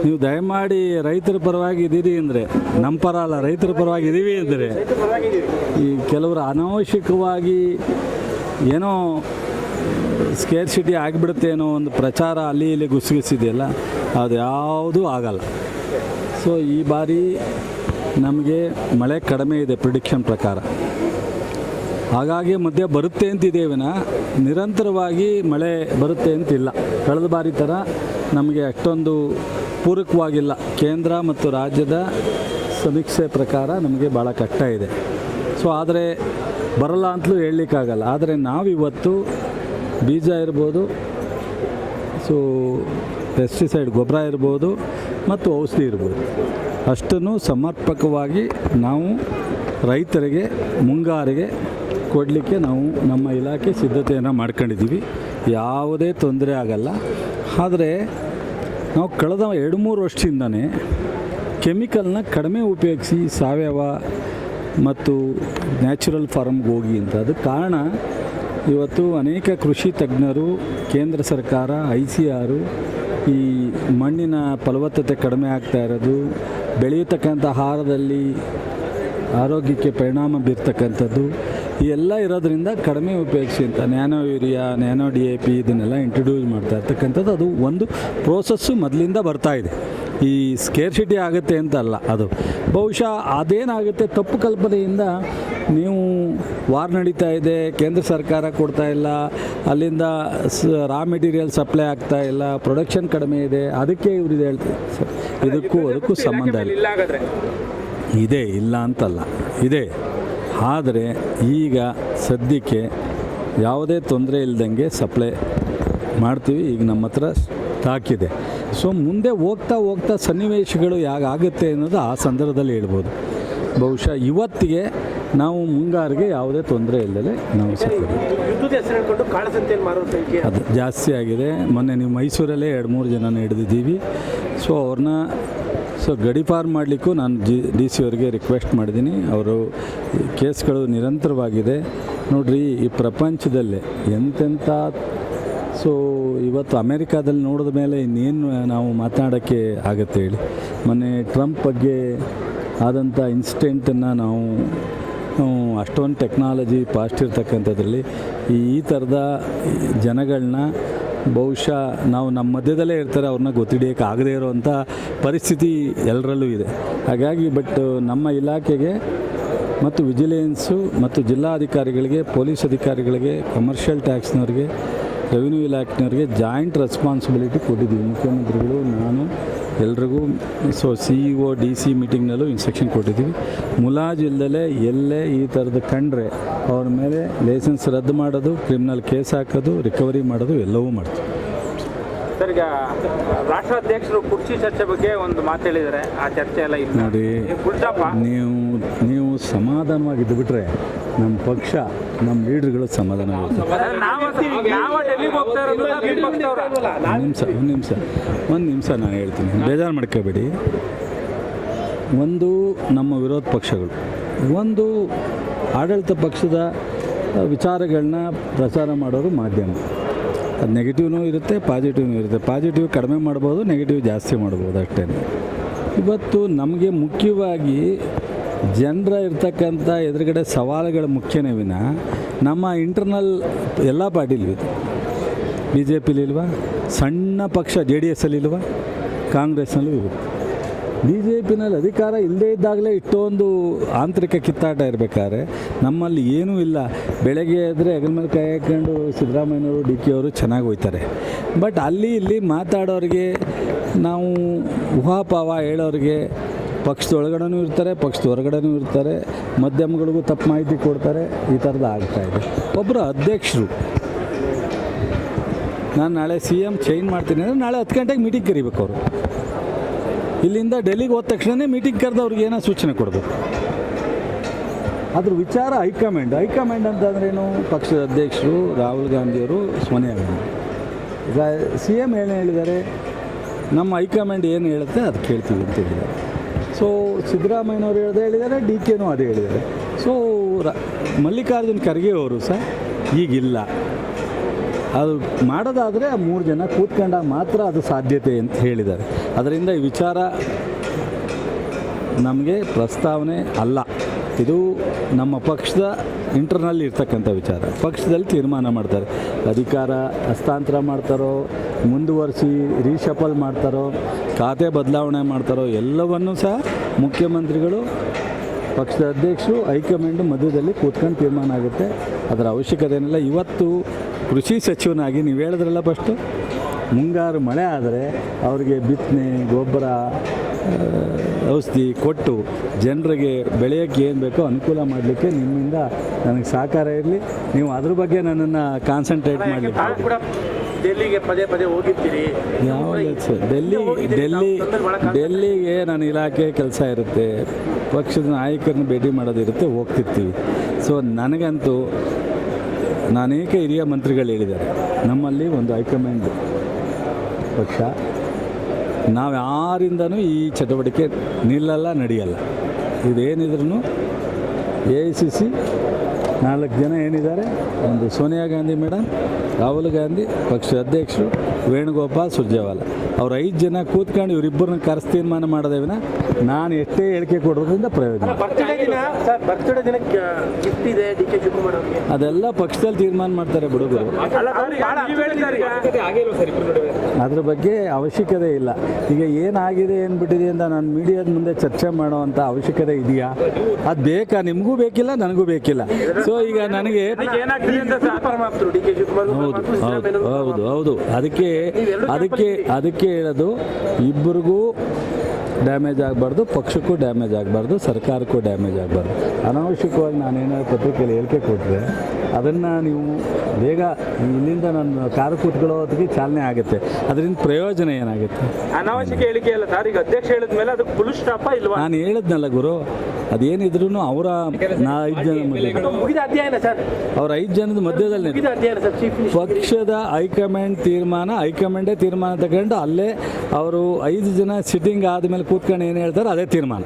ನೀವು ದಯಮಾಡಿ ರೈತರ ಪರವಾಗಿ ಇದ್ದೀರಿ ಅಂದರೆ, ನಮ್ಮ ಪರ ಅಲ್ಲ, ರೈತರ ಪರವಾಗಿ ಇದ್ದೀವಿ ಅಂದರೆ, ಈ ಕೆಲವರು ಅನಾವಶ್ಯಕವಾಗಿ ಏನೋ ಸ್ಕೇರ್ಸಿಟಿ ಆಗಿಬಿಡುತ್ತೆ ಅನ್ನೋ ಒಂದು ಪ್ರಚಾರ ಅಲ್ಲಿ ಇಲ್ಲಿ ಗುಸುಗುಸಿದೆಯಲ್ಲ, ಅದು ಯಾವುದೂ ಆಗಲ್ಲ. ಸೊ ಈ ಬಾರಿ ನಮಗೆ ಮಳೆ ಕಡಿಮೆ ಇದೆ ಪ್ರಿಡಿಕ್ಷನ್ ಪ್ರಕಾರ, ಹಾಗಾಗಿ ಮಧ್ಯ ಬರುತ್ತೆ ಅಂತಿದ್ದೇವಿನ ನಿರಂತರವಾಗಿ ಮಳೆ ಬರುತ್ತೆ ಅಂತಿಲ್ಲ. ಕಳೆದ ಬಾರಿ ಥರ ನಮಗೆ ಅಷ್ಟೊಂದು ಪೂರಕವಾಗಿಲ್ಲ. ಕೇಂದ್ರ ಮತ್ತು ರಾಜ್ಯದ ಸಮೀಕ್ಷೆ ಪ್ರಕಾರ ನಮಗೆ ಭಾಳ ಕಷ್ಟ ಇದೆ. ಸೊ ಆದರೆ ಬರಲ್ಲ ಅಂತಲೂ ಹೇಳಲಿಕ್ಕಾಗಲ್ಲ. ಆದರೆ ನಾವಿವತ್ತು ಬೀಜ ಇರ್ಬೋದು, ಸೊ ಪೆಸ್ಟಿಸೈಡ್ ಗೊಬ್ಬರ ಇರ್ಬೋದು ಮತ್ತು ಔಷಧಿ ಇರ್ಬೋದು, ಅಷ್ಟನ್ನು ಸಮರ್ಪಕವಾಗಿ ನಾವು ರೈತರಿಗೆ ಮುಂಗಾರಿಗೆ ಕೊಡಲಿಕ್ಕೆ ನಾವು ನಮ್ಮ ಇಲಾಖೆ ಸಿದ್ಧತೆಯನ್ನು ಮಾಡ್ಕೊಂಡಿದ್ದೀವಿ. ಯಾವುದೇ ತೊಂದರೆ ಆಗಲ್ಲ. ಆದರೆ ನಾವು ಕಳೆದ 2-3 ವರ್ಷದಿಂದನೇ ಕೆಮಿಕಲ್ನ ಕಡಿಮೆ ಉಪಯೋಗಿಸಿ ಸಾವಯವ ಮತ್ತು ನ್ಯಾಚುರಲ್ ಫಾರ್ಮ್ಗೆ ಹೋಗಿ ಅಂತ. ಅದಕ್ಕೆ ಕಾರಣ ಇವತ್ತು ಅನೇಕ ಕೃಷಿ ತಜ್ಞರು, ಕೇಂದ್ರ ಸರ್ಕಾರ, ICAR ಈ ಮಣ್ಣಿನ ಫಲವತ್ತತೆ ಕಡಿಮೆ ಆಗ್ತಾ ಇರೋದು, ಬೆಳೆಯತಕ್ಕಂಥ ಆಹಾರದಲ್ಲಿ ಆರೋಗ್ಯಕ್ಕೆ ಪರಿಣಾಮ ಬೀರ್ತಕ್ಕಂಥದ್ದು ಈ ಎಲ್ಲ ಇರೋದರಿಂದ ಕಡಿಮೆ ಉಪಯೋಗಿಸಿ ಅಂತ ನ್ಯಾನೋ ಯೂರಿಯಾ, ನ್ಯಾನೋ DAP ಇದನ್ನೆಲ್ಲ ಇಂಟ್ರೊಡ್ಯೂಸ್ ಮಾಡ್ತಾ ಇರ್ತಕ್ಕಂಥದ್ದು. ಅದು ಒಂದು ಪ್ರೋಸೆಸ್ಸು ಮೊದಲಿಂದ ಬರ್ತಾಯಿದೆ. ಈ ಸ್ಕೇರ್ಸಿಟಿ ಆಗುತ್ತೆ ಅಂತ ಅಲ್ಲ, ಅದು ಬಹುಶಃ ಅದೇನಾಗುತ್ತೆ, ತಪ್ಪು ಕಲ್ಪನೆಯಿಂದ ನೀವು ವಾರ್ ನಡೀತಾ ಇದೆ, ಕೇಂದ್ರ ಸರ್ಕಾರ ಕೊಡ್ತಾ ಇಲ್ಲ, ಅಲ್ಲಿಂದ ರಾ ಮೆಟೀರಿಯಲ್ ಸಪ್ಲೈ ಆಗ್ತಾ ಇಲ್ಲ, ಪ್ರೊಡಕ್ಷನ್ ಕಡಿಮೆ ಇದೆ, ಅದಕ್ಕೆ ಇವ್ರು ಇದು ಹೇಳ್ತಾರೆ. ಅದಕ್ಕೂ ಸಂಬಂಧ ಇದೆ, ಇಲ್ಲ ಅಂತಲ್ಲ, ಇದೆ. ಆದರೆ ಈಗ ಸದ್ಯಕ್ಕೆ ಯಾವುದೇ ತೊಂದರೆ ಇಲ್ದಂಗೆ ಸಪ್ಲೈ ಮಾಡ್ತೀವಿ. ಈಗ ನಮ್ಮ ಹತ್ರ ಸ್ಟಾಕ್ ಇದೆ. ಸೊ ಮುಂದೆ ಹೋಗ್ತಾ ಸನ್ನಿವೇಶಗಳು ಆಗುತ್ತೆ ಅನ್ನೋದು ಆ ಸಂದರ್ಭದಲ್ಲಿ ಹೇಳ್ಬೋದು. ಬಹುಶಃ ಇವತ್ತಿಗೆ ನಾವು ಮುಂಗಾರಿಗೆ ಯಾವುದೇ ತೊಂದರೆ ಇಲ್ಲದೆ ನಾವು ಅದು ಜಾಸ್ತಿ ಆಗಿದೆ. ಮೊನ್ನೆ ನೀವು ಮೈಸೂರಲ್ಲೇ 2-3 ಜನನ ಹಿಡಿದಿದ್ದೀವಿ. ಸೊ ಅವ್ರನ್ನ ಗಡಿ ಫಾರ್ಮ್ ಮಾಡಲಿಕ್ಕೂ ನಾನು DC ಅವರಿಗೆ ರಿಕ್ವೆಸ್ಟ್ ಮಾಡಿದ್ದೀನಿ. ಅವರು ಕೇಸ್ಗಳು ನಿರಂತರವಾಗಿದೆ. ನೋಡಿರಿ, ಈ ಪ್ರಪಂಚದಲ್ಲೇ ಎಂತೆಂಥ ಸೊ ಇವತ್ತು ಅಮೇರಿಕಾದಲ್ಲಿ ನೋಡಿದ ಮೇಲೆ ಇನ್ನೇನು ನಾವು ಮಾತನಾಡೋಕ್ಕೆ ಆಗುತ್ತೆ ಹೇಳಿ. ಮೊನ್ನೆ ಟ್ರಂಪ್ ಬಗ್ಗೆ ಆದಂಥ ಇನ್ಸಿಡೆಂಟನ್ನು ನಾವು ಅಷ್ಟೊಂದು ಟೆಕ್ನಾಲಜಿ ಫಾಸ್ಟ್ ಇರ್ತಕ್ಕಂಥದ್ರಲ್ಲಿ ಈ ಥರದ ಜನಗಳನ್ನ ಬಹುಶಃ ನಾವು ನಮ್ಮ ಮಧ್ಯದಲ್ಲೇ ಇರ್ತಾರೆ, ಅವ್ರನ್ನ ಗೊತ್ತಿಡಿಯೋಕ್ಕೆ ಆಗದೇ ಇರೋವಂಥ ಪರಿಸ್ಥಿತಿ ಎಲ್ಲರಲ್ಲೂ ಇದೆ. ಹಾಗಾಗಿ ನಮ್ಮ ಇಲಾಖೆಗೆ ಮತ್ತು ವಿಜಿಲೆನ್ಸು ಮತ್ತು ಜಿಲ್ಲಾಧಿಕಾರಿಗಳಿಗೆ, ಪೊಲೀಸ್ ಅಧಿಕಾರಿಗಳಿಗೆ, ಕಮರ್ಷಿಯಲ್ ಟ್ಯಾಕ್ಸ್ನವ್ರಿಗೆ, ರೆವಿನ್ಯೂ ಇಲಾಖೆನವ್ರಿಗೆ ಜಾಯಿಂಟ್ ರೆಸ್ಪಾನ್ಸಿಬಿಲಿಟಿ ಕೊಟ್ಟಿದ್ದೀವಿ. ಮುಖ್ಯಮಂತ್ರಿಗಳು, ನಾನು ಎಲ್ರಿಗೂ. ಸೊ CEO DC ಮೀಟಿಂಗ್ನಲ್ಲೂ ಇನ್ಸ್ಟ್ರಕ್ಷನ್ ಕೊಟ್ಟಿದ್ದೀವಿ. ಮುಲಾಜು ಇಲ್ಲದೆ ಎಲ್ಲೇ ಈ ಥರದ್ದು ಕಂಡ್ರೆ ಅವ್ರ ಮೇಲೆ ಲೈಸೆನ್ಸ್ ರದ್ದು ಮಾಡೋದು, ಕ್ರಿಮಿನಲ್ ಕೇಸ್ ಹಾಕೋದು, ರಿಕವರಿ ಮಾಡೋದು ಎಲ್ಲವೂ ಮಾಡ್ತೀವಿ. ಸರ್, ಈಗ ರಾಷ್ಟ್ರಾಧ್ಯಕ್ಷರು ಕುರ್ಚಿ ಚರ್ಚೆ ಬಗ್ಗೆ ಒಂದು ಮಾತು ಹೇಳಿದ್ದಾರೆ. ಆ ಚರ್ಚೆ ಎಲ್ಲ ಇಲ್ಲ ನೋಡಿ. ನೀವು ಸಮಾಧಾನವಾಗಿದ್ದು ಬಿಟ್ಟರೆ ನಮ್ಮ ಪಕ್ಷ, ನಮ್ಮ ಲೀಡರ್ಗಳು ಸಮಾಧಾನವಾಗಿ. ಒಂದು ನಿಮಿಷ ನಾನು ಹೇಳ್ತೀನಿ, ಬೇಜಾರು ಮಾಡ್ಕೋಬೇಡಿ. ಒಂದು ನಮ್ಮ ವಿರೋಧ ಪಕ್ಷಗಳು, ಒಂದು ಆಡಳಿತ ಪಕ್ಷದ ವಿಚಾರಗಳನ್ನ ಪ್ರಚಾರ ಮಾಡೋರು ಮಾಧ್ಯಮ. ಅದು ನೆಗೆಟಿವ್ನೂ ಇರುತ್ತೆ, ಪಾಸಿಟಿವ್ನೂ ಇರುತ್ತೆ. ಪಾಸಿಟಿವ್ ಕಡಿಮೆ ಮಾಡ್ಬೋದು, ನೆಗೆಟಿವ್ ಜಾಸ್ತಿ ಮಾಡ್ಬೋದು, ಅಷ್ಟೇ. ಇವತ್ತು ನಮಗೆ ಮುಖ್ಯವಾಗಿ ಜನರ ಇರ್ತಕ್ಕಂಥ ಎದುರುಗಡೆ ಸವಾಲುಗಳ ಮುಖ್ಯನೇ ವಿನ ನಮ್ಮ ಇಂಟರ್ನಲ್ ಎಲ್ಲ ಪಾರ್ಟಿಲಿವೆ. BJPಲಿ ಇಲ್ವಾ, ಸಣ್ಣ ಪಕ್ಷ JDS ಅಲ್ಲಿ ಇಲ್ವಾ, ಕಾಂಗ್ರೆಸ್ನಲ್ಲೂ ಇರುತ್ತೆ. BJPನಲ್ಲಿ ಅಧಿಕಾರ ಇಲ್ಲದೇ ಇದ್ದಾಗಲೇ ಇಷ್ಟೊಂದು ಆಂತರಿಕ ಕಿತ್ತಾಟ ಇರಬೇಕಾದ್ರೆ ನಮ್ಮಲ್ಲಿ ಏನೂ ಇಲ್ಲ. ಬೆಳಗ್ಗೆ ಎದ್ದರೆ ಹೆಗಲ ಮೇಲೆ ಕೈ ಹಾಕ್ಕೊಂಡು ಸಿದ್ದರಾಮಯ್ಯನವರು, DK ಅವರು ಚೆನ್ನಾಗಿ ಹೋಗ್ತಾರೆ. ಬಟ್ ಅಲ್ಲಿ ಇಲ್ಲಿ ಮಾತಾಡೋರಿಗೆ, ನಾವು ಊಹಾಪಾವ ಹೇಳೋರಿಗೆ ಪಕ್ಷದೊಳಗಡೆನೂ ಇರ್ತಾರೆ, ಪಕ್ಷದ ಹೊರಗಡೆನೂ ಇರ್ತಾರೆ, ಮಾಧ್ಯಮಗಳಿಗೂ ತಪ್ಪು ಮಾಹಿತಿ ಕೊಡ್ತಾರೆ. ಈ ಥರದ್ದು ಆಗ್ತಾಯಿದೆ. ಒಬ್ಬರು ಅಧ್ಯಕ್ಷರು, ನಾನು ನಾಳೆ CM ಚೇಂಜ್ ಮಾಡ್ತೀನಿ ಅಂದರೆ ನಾಳೆ 10 ಗಂಟೆಗೆ ಮೀಟಿಂಗ್ ಕರಿಬೇಕು. ಅವರು ಇಲ್ಲಿಂದ ಡೆಲ್ಲಿಗೆ ಹೋದ ತಕ್ಷಣ ಮೀಟಿಂಗ್ ಕರೆದು ಅವ್ರಿಗೆ ಏನೋ ಸೂಚನೆ ಕೊಡಬೇಕು. ಅದ್ರ ವಿಚಾರ ಹೈಕಮಾಂಡ್ ಅಂತಂದ್ರೇನು? ಪಕ್ಷದ ಅಧ್ಯಕ್ಷರು ರಾಹುಲ್ ಗಾಂಧಿಯವರು, ಸೋನಿಯಾ ಗಾಂಧಿ. ಈಗ CM ಏನು ಹೇಳಿದ್ದಾರೆ, ನಮ್ಮ ಹೈಕಮಾಂಡ್ ಏನು ಹೇಳುತ್ತೆ ಅದು ಕೇಳ್ತೀವಿ ಅಂತ ಹೇಳಿದ್ದಾರೆ. ಸೊ ಸಿದ್ದರಾಮಯ್ಯನವರು ಹೇಳಿದ್ದಾರೆ, DKನೂ ಅದೇ ಹೇಳಿದ್ದಾರೆ. ಸೊ ಮಲ್ಲಿಕಾರ್ಜುನ್ ಖರ್ಗೆ ಅವರು ಈಗಿಲ್ಲ. ಅದು ಮಾಡೋದಾದರೆ 3 ಜನ ಕೂತ್ಕೊಂಡಾಗ ಮಾತ್ರ ಅದು ಸಾಧ್ಯತೆ ಅಂತ ಹೇಳಿದ್ದಾರೆ. ಅದರಿಂದ ಈ ವಿಚಾರ ನಮಗೆ ಪ್ರಸ್ತಾವನೆ ಅಲ್ಲ. ಇದು ನಮ್ಮ ಪಕ್ಷದ ಇಂಟರ್ನಲ್ಲಿ ಇರ್ತಕ್ಕಂಥ ವಿಚಾರ. ಪಕ್ಷದಲ್ಲಿ ತೀರ್ಮಾನ ಮಾಡ್ತಾರೆ. ಅಧಿಕಾರ ಹಸ್ತಾಂತರ ಮಾಡ್ತಾರೋ, ಮುಂದುವರಿಸಿ ರೀಶಫಲ್ ಮಾಡ್ತಾರೋ, ಖಾತೆ ಬದಲಾವಣೆ ಮಾಡ್ತಾರೋ, ಎಲ್ಲವನ್ನೂ ಸಹ ಮುಖ್ಯಮಂತ್ರಿಗಳು, ಪಕ್ಷದ ಅಧ್ಯಕ್ಷರು, ಹೈಕಮಾಂಡ್ ಮಧ್ಯದಲ್ಲಿ ಕೂತ್ಕೊಂಡು ತೀರ್ಮಾನ ಆಗುತ್ತೆ. ಅದರ ಅವಶ್ಯಕತೆ ಏನಿಲ್ಲ. ಇವತ್ತು ಕೃಷಿ ಸಚಿವನಾಗಿ ನೀವು ಹೇಳಿದ್ರಲ್ಲ ಫಸ್ಟು, ಮುಂಗಾರು ಮಳೆ ಆದರೆ ಅವರಿಗೆ ಬಿತ್ತನೆ, ಗೊಬ್ಬರ, ಔಷಧಿ ಕೊಟ್ಟು ಜನರಿಗೆ ಬೆಳೆಯೋಕ್ಕೆ ಏನು ಬೇಕೋ ಅನುಕೂಲ ಮಾಡಲಿಕ್ಕೆ ನಿಮ್ಮಿಂದ ನನಗೆ ಸಹಕಾರ ಇರಲಿ. ನೀವು ಅದ್ರ ಬಗ್ಗೆ ನನ್ನನ್ನು ಕಾನ್ಸಂಟ್ರೇಟ್ ಮಾಡಲಿಕ್ಕೆ ತಾವು ಕೂಡ ಡೆಲ್ಲಿಗೆ ಪದೇ ಪದೇ ಹೋಗಿರ್ತೀರಿ. ಯಾವ ಡೆಲ್ಲಿಗೆ ನನ್ನ ಇಲಾಖೆ ಕೆಲಸ ಇರುತ್ತೆ, ಪಕ್ಷದ ನಾಯಕರನ್ನ ಭೇಟಿ ಮಾಡೋದಿರುತ್ತೆ, ಹೋಗ್ತಿರ್ತೀವಿ. ಸೊ ನನಗಂತೂ ಅನೇಕ ಹಿರಿಯ ಮಂತ್ರಿಗಳು ಹೇಳಿದ್ದಾರೆ, ನಮ್ಮಲ್ಲಿ ಒಂದು ಹೈಕಮಾಂಡ್ ಪಕ್ಷ, ನಾವು ಯಾರಿಂದನೂ ಈ ಚಟುವಟಿಕೆ ನಿಲ್ಲಲ್ಲ, ನಡೆಯಲ್ಲ. ಇದೇನಿದ್ರೂ AICC 4 ಜನ ಏನಿದ್ದಾರೆ, ಒಂದು ಸೋನಿಯಾ ಗಾಂಧಿ ಮೇಡಮ್, ರಾಹುಲ್ ಗಾಂಧಿ, ಪಕ್ಷದ ಅಧ್ಯಕ್ಷರು, ವೇಣುಗೋಪಾಲ್, ಸುರ್ಜೇವಾಲಾ, ಅವ್ರು 5 ಜನ ಕೂತ್ಕೊಂಡು ಇವರಿಬ್ಬರನ್ನ ಕರೆಸಿ ತೀರ್ಮಾನ ಮಾಡೋದೇ ವಿನ ನಾನು ಎಷ್ಟೇ ಹೇಳಿಕೆ ಕೊಡೋದ್ರಿಂದ ಪ್ರಯೋಜನ. ಬರ್ತ್ಡೇ ದಿನಕ್ಕೆ ಗಿಫ್ಟ್ ಇದೆ DK ಶಿವಕುಮಾರ್ ಅವರಿಗೆ. ಅದೆಲ್ಲ ಪಕ್ಷದಲ್ಲಿ ತೀರ್ಮಾನ ಮಾಡ್ತಾರೆ ಬಿಡುಗರು. ಅದ್ರ ಬಗ್ಗೆ ಅವಶ್ಯಕತೆ ಇಲ್ಲ. ಈಗ ಏನಾಗಿದೆ ಏನ್ಬಿಟ್ಟಿದೆ ಅಂತ ನಾನು ಮೀಡಿಯಾದ ಮುಂದೆ ಚರ್ಚೆ ಮಾಡುವಂಥ ಅವಶ್ಯಕತೆ ಇದೆಯಾ? ಅದು ಬೇಕಾ? ನಿಮಗೂ ಬೇಕಿಲ್ಲ, ನನಗೂ ಬೇಕಿಲ್ಲ. ಸೊ ಈಗ ನನಗೆ ಹೌದು ಅದಕ್ಕೆ ಹೇಳೋದು, ಇಬ್ಬರಿಗೂ ಡ್ಯಾಮೇಜ್ ಆಗಬಾರ್ದು, ಪಕ್ಷಕ್ಕೂ ಡ್ಯಾಮೇಜ್ ಆಗಬಾರ್ದು, ಸರ್ಕಾರಕ್ಕೂ ಡ್ಯಾಮೇಜ್ ಆಗಬಾರ್ದು. ಅನಾವಶ್ಯಕವಾಗಿ ನಾನೇನಾದ್ರು ಪತ್ರಿಕೆಯಲ್ಲಿ ಹೇಳಿಕೆ ಕೊಟ್ಟರೆ ಅದನ್ನು ನೀವು ಬೇಗ ಇಲ್ಲಿಂದ ನನ್ನ ಕಾರು ಕೂತ್ಕೊಳ್ಳೋ ಹೊತ್ತಿಗೆ ಚಾಲನೆ ಆಗುತ್ತೆ. ಅದರಿಂದ ಪ್ರಯೋಜನ ಏನಾಗುತ್ತೆ? ಅನಾವಶ್ಯಕ ಹೇಳಿಕೆ ಇಲ್ಲ ಸರ್. ಈಗ ಅಧ್ಯಕ್ಷ ಹೇಳಿದ ಮೇಲೆ ಅದಕ್ಕೆ ಫುಲ್ ಸ್ಟಾಪ್ ಇಲ್ವಾ? ನಾನು ಹೇಳಿದ್ನಲ್ಲ ಗುರು, ಅದೇನಿದ್ರು ಅವರ 5 ಜನ ಮಧ್ಯೆ, ಮುಗಿದ ಅಧ್ಯಯನ ಸರ್, ಅವ್ರ 5 ಜನದ ಮಧ್ಯದಲ್ಲಿ ಪಕ್ಷದ ಹೈಕಮಾಂಡ್ ತೀರ್ಮಾನ, ಹೈಕಮಾಂಡೇ ತೀರ್ಮಾನ ತಗೊಂಡು ಅಲ್ಲೇ ಅವರು 5 ಜನ ಸಿಟ್ಟಿಂಗ್ ಆದಮೇಲೆ ಕೂತ್ಕೊಂಡು ಏನು ಹೇಳ್ತಾರೆ ಅದೇ ತೀರ್ಮಾನ.